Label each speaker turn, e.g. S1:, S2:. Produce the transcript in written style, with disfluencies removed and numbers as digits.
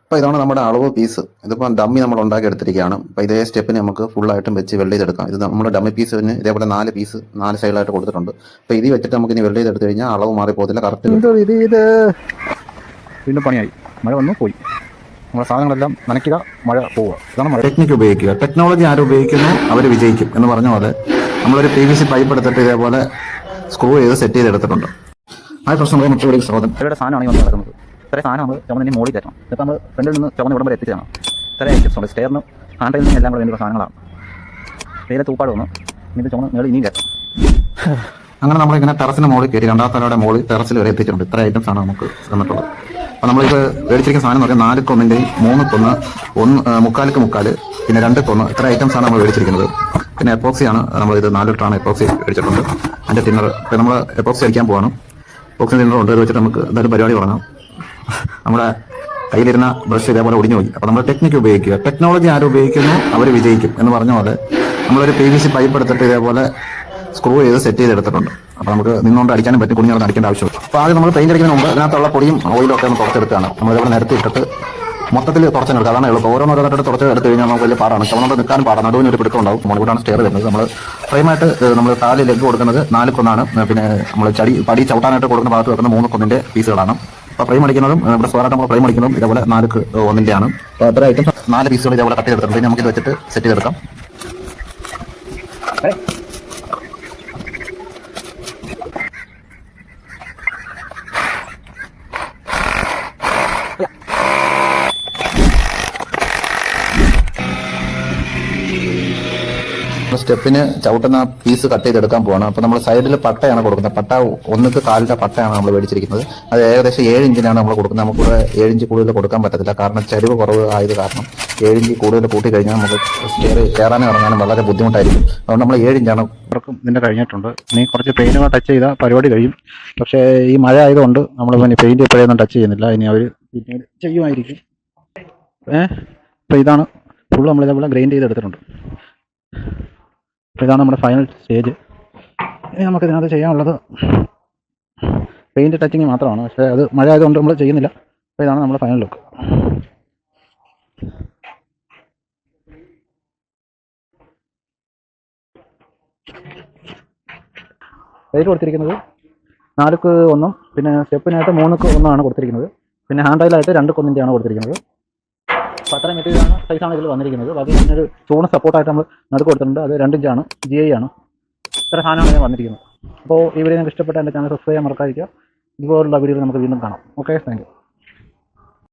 S1: അപ്പോൾ ഇതാണ് നമ്മുടെ അളവ് പീസ്. ഇതിപ്പോൾ ഡമ്മി നമ്മൾ ഉണ്ടാക്കി എടുത്തിരിക്കുകയാണ്. അപ്പോൾ ഇതേ സ്റ്റെപ്പിന് നമുക്ക് ഫുള്ളായിട്ടും വെച്ച് വെൽഡ് ചെയ്തെടുക്കാം. ഇത് നമ്മുടെ ഡമ്മി പീസിന് ഇതേപോലെ 4 പീസ് 4 സൈഡിലായിട്ട് കൊടുത്തിട്ടുണ്ട്. അപ്പോൾ ഇത് വെച്ചിട്ട് നമുക്ക് ഇനി വെൽഡ് ചെയ്തെടുത്ത് കഴിഞ്ഞാൽ അളവ് മാറി പോകത്തില്ല, കറക്റ്റ്.
S2: ഇത് വീണ്ടും പണിയായി. മഴ വന്നു പോയി. നമ്മുടെ സാധനങ്ങളെല്ലാം നനയ്ക്കുക, മഴ പോവുക. ഇതാണ് മഴ.
S1: ടെക്നിക്ക് ഉപയോഗിക്കുക. ടെക്നോളജി ആരും ഉപയോഗിക്കുന്നു അവർ വിജയിക്കും എന്ന് പറഞ്ഞ പോലെ നമ്മളൊരു PVC പൈപ്പ് എടുത്തിട്ട് ഇതേപോലെ സ്ക്രൂ ചെയ്ത് സെറ്റ് ചെയ്തെടുത്തിട്ടുണ്ട്. ആ പ്രശ്നം മറ്റൊരു സഹോദരൻ
S2: ഇവരുടെ സാധനമാണ് ഈ വന്ന് നടക്കുന്നത്. ഇത്രയും സാധനം നമ്മൾ ചുമന്നിന് മുകളിൽ കയറ്റണം. ഇതിപ്പോൾ നമ്മൾ ഫ്രണ്ടിൽ നിന്ന് ചുമന്ന് ഇവിടം വരെ എത്തിച്ചാണ്. ഇത്ര ഐറ്റംസ് ഉണ്ട്. സ്റ്റെയറിനും ഹാൻഡിൽ നിന്നും എല്ലാം കൂടെ വേണ്ടിയുള്ള സാധനങ്ങളാണ്. ഇതിലെ തൂപ്പാട് വന്നു ഇത് ചുമന്ന് മേളിൽ ഇനിയും കയറ്റണം.
S1: അങ്ങനെ നമ്മളിങ്ങനെ ടെറസിന് മുകളിൽ കയറി 2ാം തലയുടെ മുകളിൽ ടെറസിൽ വരെ എത്തിച്ചിട്ടുണ്ട്. ഇത്ര ഐറ്റംസ് ആണ് നമുക്ക് തന്നിട്ടുള്ളത്. അപ്പോൾ നമ്മളിപ്പോൾ മേടിച്ചിരിക്കുന്ന സാധനം എന്ന് പറഞ്ഞാൽ 4ക്ക് 1ൻ്റെയും 3ക്ക് 1, 3/4ക്ക് 3/4, പിന്നെ 2ക്ക് 1, ഇത്ര ഐറ്റംസ് ആണ് നമ്മൾ മേടിച്ചിരിക്കുന്നത്. പിന്നെ എപ്പോക്സിയാണ് നമ്മളിത് 4 ലിറ്ററാണ് എപ്പോക്സി മേടിച്ചിട്ടുണ്ട്. അതിൻ്റെ ടിന്നർ ഇപ്പോൾ നമ്മൾ എപ്പോക്സി അടിക്കാൻ പോവാണ്. എപ്പോക്സി ടിന്നർ ഉണ്ട്. അത് വെച്ചിട്ട് നമുക്ക് എന്തായാലും പരിപാടി തുടങ്ങാം. നമ്മുടെ കയ്യിലിരുന്ന ബ്രഷ് ഇതേപോലെ ഒടിഞ്ഞു പോയി. അപ്പോൾ നമ്മൾ ടെക്നിക്ക് ഉപയോഗിക്കുക. ടെക്നോളജി ആരും ഉപയോഗിക്കുന്നു അവർ വിജയിക്കും എന്ന് പറഞ്ഞ പോലെ നമ്മളൊരു PVC പൈപ്പ് എടുത്തിട്ട് ഇതേപോലെ സ്ക്രൂ ചെയ്ത് സെറ്റ് ചെയ്തെടുത്തിട്ടുണ്ട്. അപ്പോൾ നമുക്ക് നിന്നുകൊണ്ട് അടിക്കാനും പറ്റും, കുഞ്ഞുങ്ങൾ അടിക്കേണ്ട ആവശ്യമില്ല. അപ്പോൾ ആദ്യം നമ്മൾ പെയിന്റ് അടിക്കുന്ന മുമ്പ് അതിനകത്തുള്ള പൊടിയും ഓയിലും ഒക്കെ ഒന്ന് തുടച്ചെടുക്കുകയാണ്. നമ്മളിവിടെ നിരത്തി ഇട്ടിട്ട് മൊത്തത്തിൽ തുടച്ചെടുക്കുക. അതാണ് എളുപ്പം. ഓരോന്നോരോന്നിട്ട് തുടച്ച് എടുത്ത് കഴിഞ്ഞാൽ നമുക്ക് വലിയ പാടാണ്. ചുമന്നോട് നിൽക്കാനും പാടാണ്. നടുവിന് ഒരു പിടുക്കം ഉണ്ടാവും. മുകളിലാണ് സ്റ്റെയർ വരുന്നത്. നമ്മൾ ഫ്രെയിമായിട്ട് നമ്മൾ കാല് ലെഗ് കൊടുക്കുന്നത് 4ക്ക് 1. പിന്നെ നമ്മൾ പടി ചവിട്ടാനായിട്ട് കൊടുക്കുന്ന ഭാഗത്ത് വെക്കുന്ന 3ക്ക് 1ൻ്റെ പീസുകളാണ്. അപ്പോൾ ഫ്രെയിം അടിക്കുന്നതും ഇവിടെ സ്ക്വയറായിട്ട് നമ്മൾ ഫ്രെയിം അടിക്കുന്നതും ഇതേപോലെ 4ക്ക് 1ൻ്റെയാണ്. അപ്പോൾ അത്ര ഐറ്റംസ് 4 പീസുകൾ ഇതേപോലെ കട്ട് ചെയ്തെടുത്തിട്ടുണ്ട്. നമുക്കിത് വെച്ചിട്ട് സെറ്റ് ചെയ്തെടുക്കാം. സ്റ്റെപ്പിന് ചവിട്ടുന്ന പീസ് കട്ട് ചെയ്തെടുക്കാൻ പോവാണ്. അപ്പോൾ നമ്മൾ സൈഡിൽ പട്ടയാണ് കൊടുക്കുന്നത്. പട്ട 1ക്ക് 4ൻ്റെ പട്ടയാണ് നമ്മൾ മേടിച്ചിരിക്കുന്നത്. അത് ഏകദേശം 7 ഇഞ്ചിനാണ് നമ്മൾ കൊടുക്കുന്നത്. നമുക്കിവിടെ 7 ഇഞ്ച് കൂടുതൽ കൊടുക്കാൻ പറ്റത്തില്ല. കാരണം ചരിവ് കുറവ് ആയത് കാരണം 7 ഇഞ്ച് കൂടുതൽ കൂട്ടി കഴിഞ്ഞാൽ നമുക്ക് കയറാനും ഇറങ്ങാനും വളരെ ബുദ്ധിമുട്ടായിരിക്കും. അതുകൊണ്ട് നമ്മൾ 7 ഇഞ്ചാണ്.
S2: ഇതിൻ്റെ കഴിഞ്ഞിട്ടുണ്ട്. ഇനി കുറച്ച് പെയിൻറ്റുകൾ ടച്ച് ചെയ്താൽ പരിപാടി കഴിയും. പക്ഷേ ഈ മഴ ആയതുകൊണ്ട് നമ്മൾ പിന്നെ പെയിൻറ്റ് ഇപ്പോഴൊന്നും ടച്ച് ചെയ്യുന്നില്ല. ഇനി അവർ പിന്നീട് ചെയ്യുമായിരിക്കും. അപ്പോൾ ഇതാണ് ഫുള്ള് നമ്മളിതേപോലെ ഗ്രൈൻഡ് ചെയ്തെടുത്തിട്ടുണ്ട്. അപ്പോൾ ഇതാണ് നമ്മുടെ ഫൈനൽ സ്റ്റേജ്. ഇനി നമുക്കിതിനകത്ത് ചെയ്യാനുള്ളത് പെയിൻറ്റ് ടച്ചിങ് മാത്രമാണ്. പക്ഷേ അത് മഴ ആയതുകൊണ്ട് നമ്മൾ ചെയ്യുന്നില്ല. അപ്പോൾ ഇതാണ് നമ്മുടെ ഫൈനൽ ലുക്ക്. റേറ്റ് കൊടുത്തിരിക്കുന്നത് 4ക്ക് 1, പിന്നെ സ്റ്റെപ്പിനായിട്ട് 3ക്ക് 1 കൊടുത്തിരിക്കുന്നത്. പിന്നെ ഹാൻഡ്രൈലായിട്ട് 2ക്ക് 1ൻ്റെയാണ് കൊടുത്തിരിക്കുന്നത്. അപ്പോൾ അത്രയും മെറ്റീരിയലാണ് സൈസാണ് ഇതിൽ വന്നിരിക്കുന്നത്. ബാക്കി ഒരു ചൂണ് സപ്പോർട്ടായിട്ട് നമ്മൾ നടുക്ക് കൊടുത്തിട്ടുണ്ട്. അത് 2 ഇഞ്ചാണ്, GI ആണ്. ഇത്ര സാധനമാണ് ഇതിൽ വന്നിരിക്കുന്നത്. അപ്പോൾ ഈ വീഡിയോ നിങ്ങൾക്ക് ഇഷ്ടപ്പെട്ട എൻ്റെ ചാനൽ സബ്സ്ക്രൈബ് ചെയ്യാൻ മറക്കാതിരിക്കുക. ഇതുപോലുള്ള വീഡിയോകൾ നമുക്ക് വീണ്ടും കാണാം. Okay, thank you.